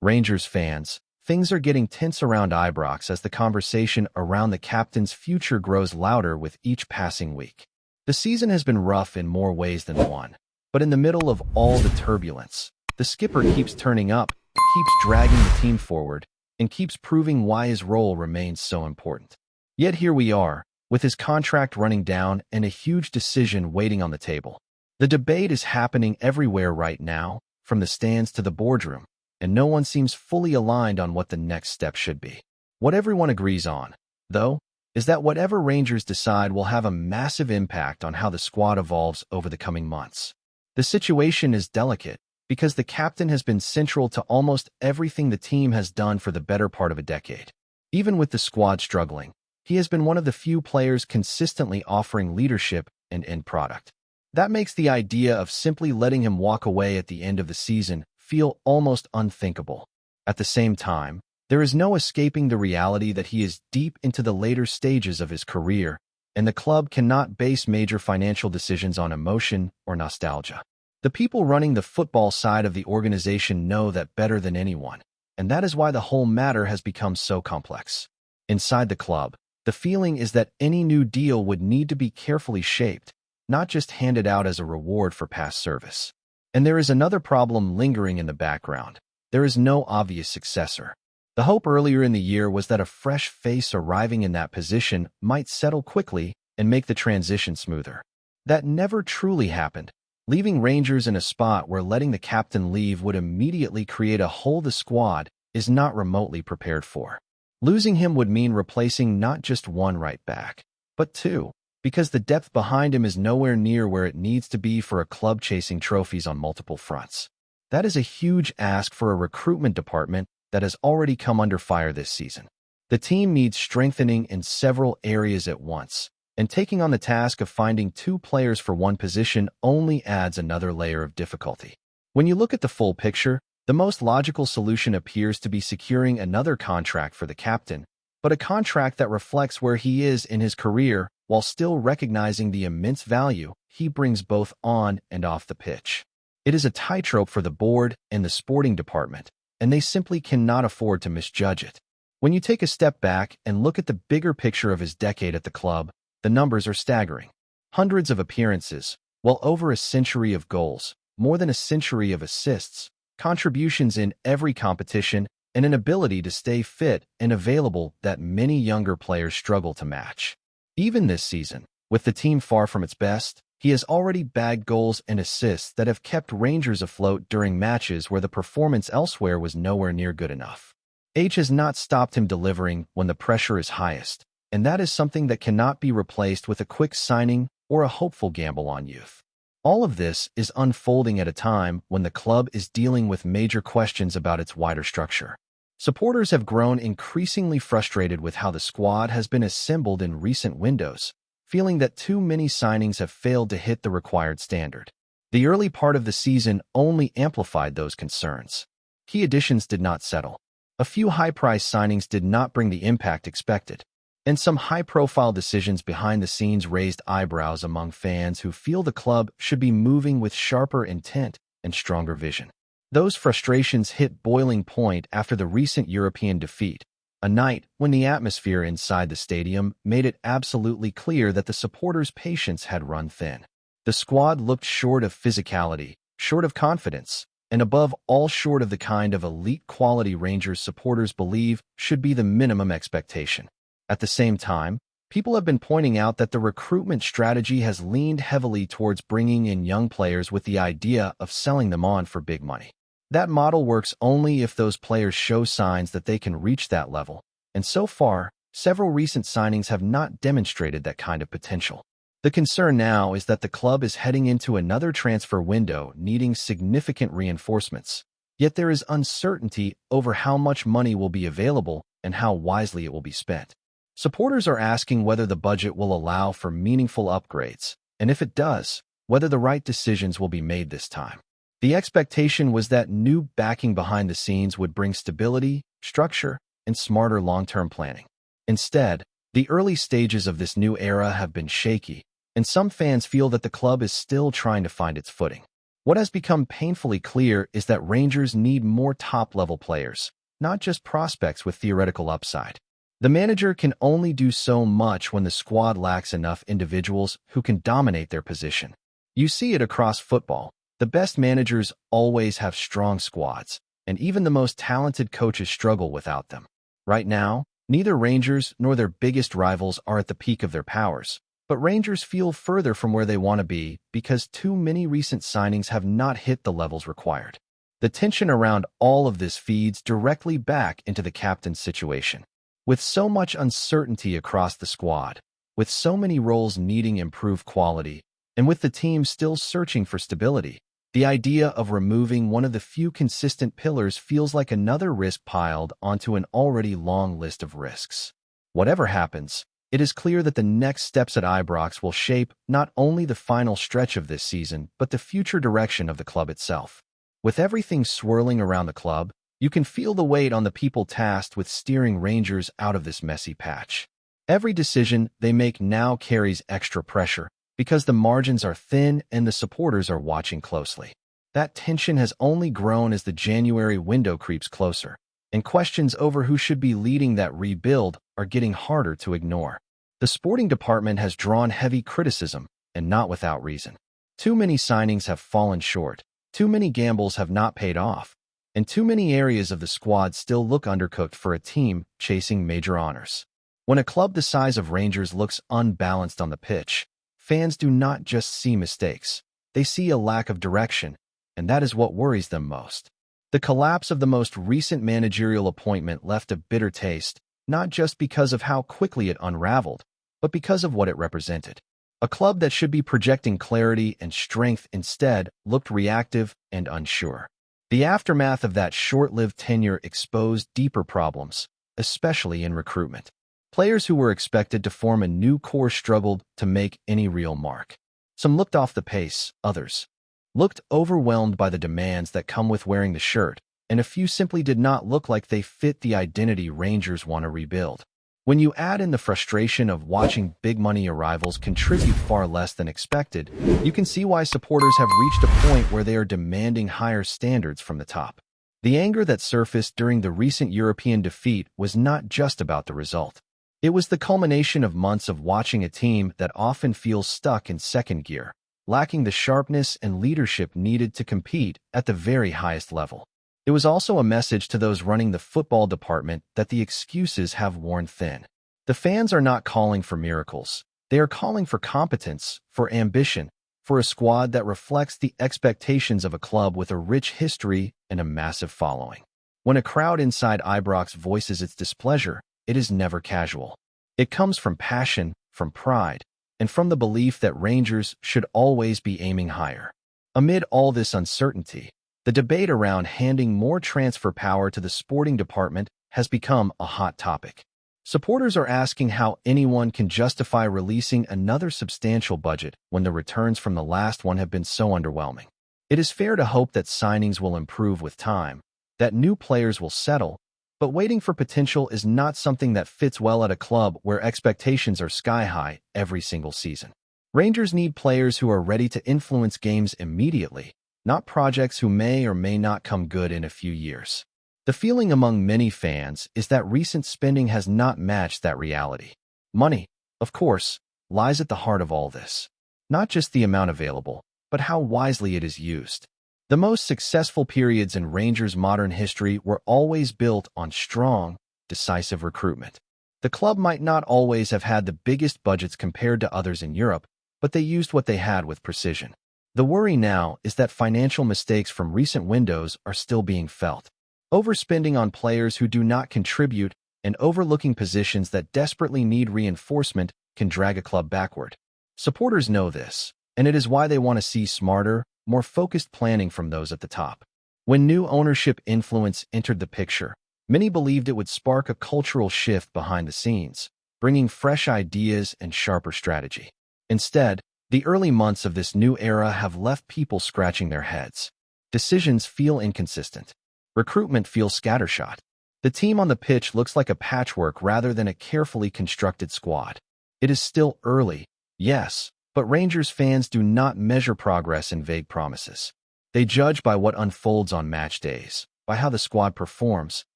Rangers fans, things are getting tense around Ibrox as the conversation around the captain's future grows louder with each passing week. The season has been rough in more ways than one, but in the middle of all the turbulence, the skipper keeps turning up, keeps dragging the team forward, and keeps proving why his role remains so important. Yet here we are, with his contract running down and a huge decision waiting on the table. The debate is happening everywhere right now, from the stands to the boardroom, and no one seems fully aligned on what the next step should be. What everyone agrees on, though, is that whatever Rangers decide will have a massive impact on how the squad evolves over the coming months. The situation is delicate because the captain has been central to almost everything the team has done for the better part of a decade. Even with the squad struggling, he has been one of the few players consistently offering leadership and end product. That makes the idea of simply letting him walk away at the end of the season feel almost unthinkable. At the same time, there is no escaping the reality that he is deep into the later stages of his career, and the club cannot base major financial decisions on emotion or nostalgia. The people running the football side of the organization know that better than anyone, and that is why the whole matter has become so complex. Inside the club, the feeling is that any new deal would need to be carefully shaped, not just handed out as a reward for past service. And there is another problem lingering in the background. There is no obvious successor. The hope earlier in the year was that a fresh face arriving in that position might settle quickly and make the transition smoother. That never truly happened, leaving Rangers in a spot where letting the captain leave would immediately create a hole the squad is not remotely prepared for. Losing him would mean replacing not just one right back, but two, because the depth behind him is nowhere near where it needs to be for a club chasing trophies on multiple fronts. That is a huge ask for a recruitment department that has already come under fire this season. The team needs strengthening in several areas at once, and taking on the task of finding two players for one position only adds another layer of difficulty. When you look at the full picture, the most logical solution appears to be securing another contract for the captain, but a contract that reflects where he is in his career while still recognizing the immense value he brings both on and off the pitch. It is a tightrope for the board and the sporting department, and they simply cannot afford to misjudge it. When you take a step back and look at the bigger picture of his decade at the club, the numbers are staggering. Hundreds of appearances, well over a century of goals, more than a century of assists, contributions in every competition, and an ability to stay fit and available that many younger players struggle to match. Even this season, with the team far from its best, he has already bagged goals and assists that have kept Rangers afloat during matches where the performance elsewhere was nowhere near good enough. Age has not stopped him delivering when the pressure is highest, and that is something that cannot be replaced with a quick signing or a hopeful gamble on youth. All of this is unfolding at a time when the club is dealing with major questions about its wider structure. Supporters have grown increasingly frustrated with how the squad has been assembled in recent windows, feeling that too many signings have failed to hit the required standard. The early part of the season only amplified those concerns. Key additions did not settle. A few high-priced signings did not bring the impact expected, and some high-profile decisions behind the scenes raised eyebrows among fans who feel the club should be moving with sharper intent and stronger vision. Those frustrations hit boiling point after the recent European defeat, a night when the atmosphere inside the stadium made it absolutely clear that the supporters' patience had run thin. The squad looked short of physicality, short of confidence, and above all short of the kind of elite quality Rangers supporters believe should be the minimum expectation. At the same time, people have been pointing out that the recruitment strategy has leaned heavily towards bringing in young players with the idea of selling them on for big money. That model works only if those players show signs that they can reach that level, and so far, several recent signings have not demonstrated that kind of potential. The concern now is that the club is heading into another transfer window needing significant reinforcements, yet there is uncertainty over how much money will be available and how wisely it will be spent. Supporters are asking whether the budget will allow for meaningful upgrades, and if it does, whether the right decisions will be made this time. The expectation was that new backing behind the scenes would bring stability, structure, and smarter long-term planning. Instead, the early stages of this new era have been shaky, and some fans feel that the club is still trying to find its footing. What has become painfully clear is that Rangers need more top-level players, not just prospects with theoretical upside. The manager can only do so much when the squad lacks enough individuals who can dominate their position. You see it across football. The best managers always have strong squads, and even the most talented coaches struggle without them. Right now, neither Rangers nor their biggest rivals are at the peak of their powers, but Rangers feel further from where they want to be because too many recent signings have not hit the levels required. The tension around all of this feeds directly back into the captain's situation. With so much uncertainty across the squad, with so many roles needing improved quality, and with the team still searching for stability, the idea of removing one of the few consistent pillars feels like another risk piled onto an already long list of risks. Whatever happens, it is clear that the next steps at Ibrox will shape not only the final stretch of this season, but the future direction of the club itself. With everything swirling around the club, you can feel the weight on the people tasked with steering Rangers out of this messy patch. Every decision they make now carries extra pressure because the margins are thin and the supporters are watching closely. That tension has only grown as the January window creeps closer, and questions over who should be leading that rebuild are getting harder to ignore. The sporting department has drawn heavy criticism, and not without reason. Too many signings have fallen short, too many gambles have not paid off, and too many areas of the squad still look undercooked for a team chasing major honors. When a club the size of Rangers looks unbalanced on the pitch, fans do not just see mistakes, they see a lack of direction, and that is what worries them most. The collapse of the most recent managerial appointment left a bitter taste, not just because of how quickly it unraveled, but because of what it represented. A club that should be projecting clarity and strength instead looked reactive and unsure. The aftermath of that short-lived tenure exposed deeper problems, especially in recruitment. Players who were expected to form a new core struggled to make any real mark. Some looked off the pace, others looked overwhelmed by the demands that come with wearing the shirt, and a few simply did not look like they fit the identity Rangers want to rebuild. When you add in the frustration of watching big-money arrivals contribute far less than expected, you can see why supporters have reached a point where they are demanding higher standards from the top. The anger that surfaced during the recent European defeat was not just about the result. It was the culmination of months of watching a team that often feels stuck in second gear, lacking the sharpness and leadership needed to compete at the very highest level. It was also a message to those running the football department that the excuses have worn thin. The fans are not calling for miracles. They are calling for competence, for ambition, for a squad that reflects the expectations of a club with a rich history and a massive following. When a crowd inside Ibrox voices its displeasure, it is never casual. It comes from passion, from pride, and from the belief that Rangers should always be aiming higher. Amid all this uncertainty, the debate around handing more transfer power to the sporting department has become a hot topic. Supporters are asking how anyone can justify releasing another substantial budget when the returns from the last one have been so underwhelming. It is fair to hope that signings will improve with time, that new players will settle, but waiting for potential is not something that fits well at a club where expectations are sky-high every single season. Rangers need players who are ready to influence games immediately, not projects who may or may not come good in a few years. The feeling among many fans is that recent spending has not matched that reality. Money, of course, lies at the heart of all this. Not just the amount available, but how wisely it is used. The most successful periods in Rangers' modern history were always built on strong, decisive recruitment. The club might not always have had the biggest budgets compared to others in Europe, but they used what they had with precision. The worry now is that financial mistakes from recent windows are still being felt. Overspending on players who do not contribute and overlooking positions that desperately need reinforcement can drag a club backward. Supporters know this, and it is why they want to see smarter, more focused planning from those at the top. When new ownership influence entered the picture, many believed it would spark a cultural shift behind the scenes, bringing fresh ideas and sharper strategy. Instead, the early months of this new era have left people scratching their heads. Decisions feel inconsistent. Recruitment feels scattershot. The team on the pitch looks like a patchwork rather than a carefully constructed squad. It is still early, yes, but Rangers fans do not measure progress in vague promises. They judge by what unfolds on match days, by how the squad performs,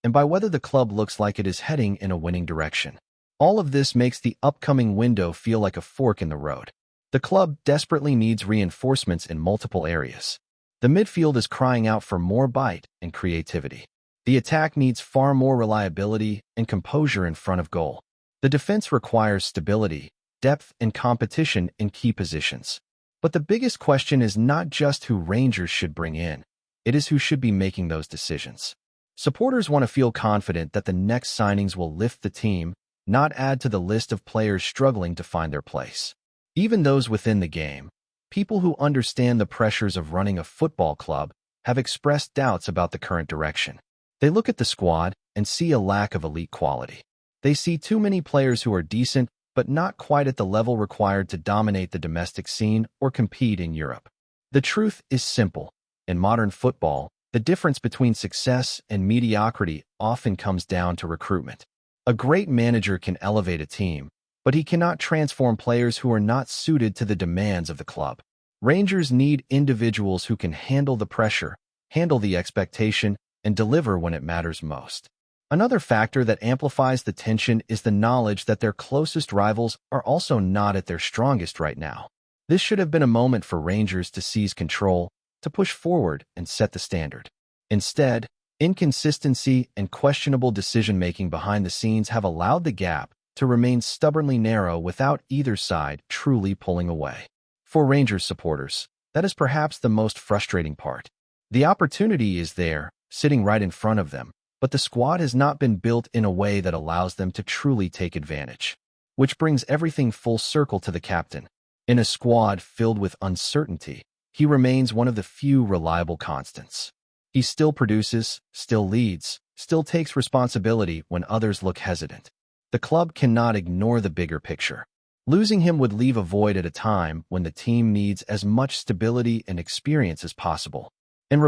and by whether the club looks like it is heading in a winning direction. All of this makes the upcoming window feel like a fork in the road. The club desperately needs reinforcements in multiple areas. The midfield is crying out for more bite and creativity. The attack needs far more reliability and composure in front of goal. The defense requires stability, depth, and competition in key positions. But the biggest question is not just who Rangers should bring in. It is who should be making those decisions. Supporters want to feel confident that the next signings will lift the team, not add to the list of players struggling to find their place. Even those within the game, people who understand the pressures of running a football club, have expressed doubts about the current direction. They look at the squad and see a lack of elite quality. They see too many players who are decent, but not quite at the level required to dominate the domestic scene or compete in Europe. The truth is simple. In modern football, the difference between success and mediocrity often comes down to recruitment. A great manager can elevate a team, but he cannot transform players who are not suited to the demands of the club. Rangers need individuals who can handle the pressure, handle the expectation, and deliver when it matters most. Another factor that amplifies the tension is the knowledge that their closest rivals are also not at their strongest right now. This should have been a moment for Rangers to seize control, to push forward and set the standard. Instead, inconsistency and questionable decision-making behind the scenes have allowed the gap to remain stubbornly narrow without either side truly pulling away. For Rangers supporters, that is perhaps the most frustrating part. The opportunity is there, sitting right in front of them, but the squad has not been built in a way that allows them to truly take advantage. Which brings everything full circle to the captain. In a squad filled with uncertainty, he remains one of the few reliable constants. He still produces, still leads, still takes responsibility when others look hesitant. The club cannot ignore the bigger picture. Losing him would leave a void at a time when the team needs as much stability and experience as possible. And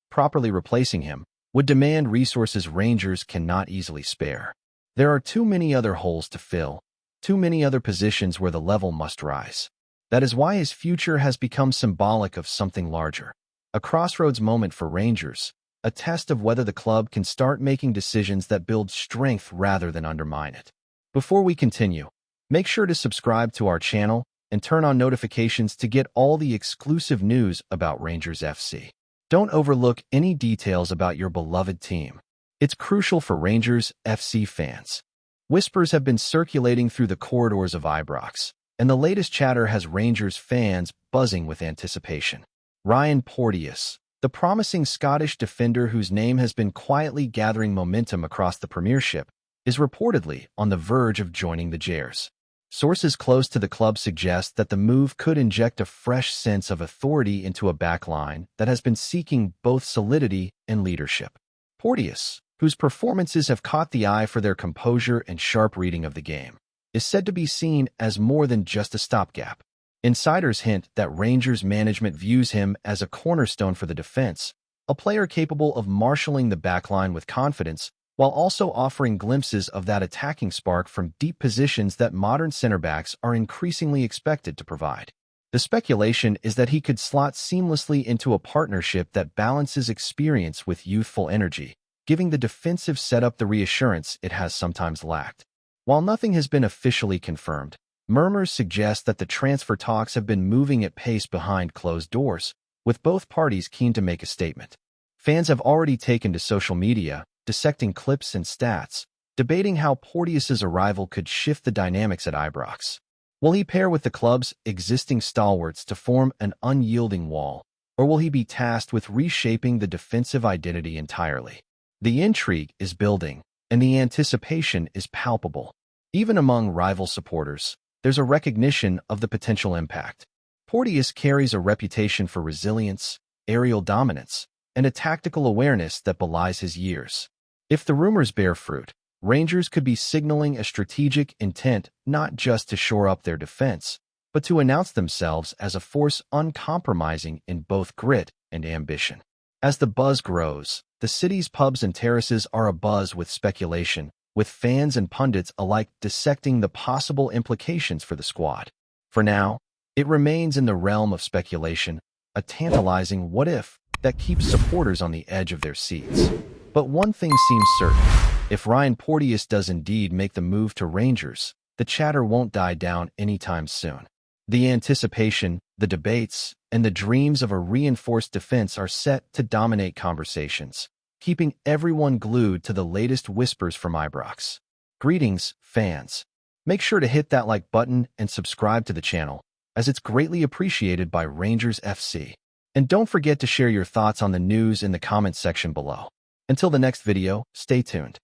properly replacing him, would demand resources Rangers cannot easily spare. There are too many other holes to fill, too many other positions where the level must rise. That is why his future has become symbolic of something larger. A crossroads moment for Rangers, a test of whether the club can start making decisions that build strength rather than undermine it. Before we continue, make sure to subscribe to our channel and turn on notifications to get all the exclusive news about Rangers FC. Don't overlook any details about your beloved team. It's crucial for Rangers FC fans. Whispers have been circulating through the corridors of Ibrox, and the latest chatter has Rangers fans buzzing with anticipation. Ryan Porteous, the promising Scottish defender whose name has been quietly gathering momentum across the Premiership, is reportedly on the verge of joining the Gers. Sources close to the club suggest that the move could inject a fresh sense of authority into a backline that has been seeking both solidity and leadership. Porteous, whose performances have caught the eye for their composure and sharp reading of the game, is said to be seen as more than just a stopgap. Insiders hint that Rangers management views him as a cornerstone for the defense, a player capable of marshalling the backline with confidence, while also offering glimpses of that attacking spark from deep positions that modern center-backs are increasingly expected to provide. The speculation is that he could slot seamlessly into a partnership that balances experience with youthful energy, giving the defensive setup the reassurance it has sometimes lacked. While nothing has been officially confirmed, murmurs suggest that the transfer talks have been moving at pace behind closed doors, with both parties keen to make a statement. Fans have already taken to social media, dissecting clips and stats, debating how Porteous's arrival could shift the dynamics at Ibrox. Will he pair with the club's existing stalwarts to form an unyielding wall, or will he be tasked with reshaping the defensive identity entirely? The intrigue is building, and the anticipation is palpable. Even among rival supporters, there's a recognition of the potential impact. Porteous carries a reputation for resilience, aerial dominance, and a tactical awareness that belies his years. If the rumors bear fruit, Rangers could be signaling a strategic intent not just to shore up their defense, but to announce themselves as a force uncompromising in both grit and ambition. As the buzz grows, the city's pubs and terraces are abuzz with speculation, with fans and pundits alike dissecting the possible implications for the squad. For now, it remains in the realm of speculation, a tantalizing what-if that keeps supporters on the edge of their seats. But one thing seems certain. If Ryan Porteous does indeed make the move to Rangers, the chatter won't die down anytime soon. The anticipation, the debates, and the dreams of a reinforced defense are set to dominate conversations, keeping everyone glued to the latest whispers from Ibrox. Greetings, fans. Make sure to hit that like button and subscribe to the channel, as it's greatly appreciated by Rangers FC. And don't forget to share your thoughts on the news in the comments section below. Until the next video, stay tuned.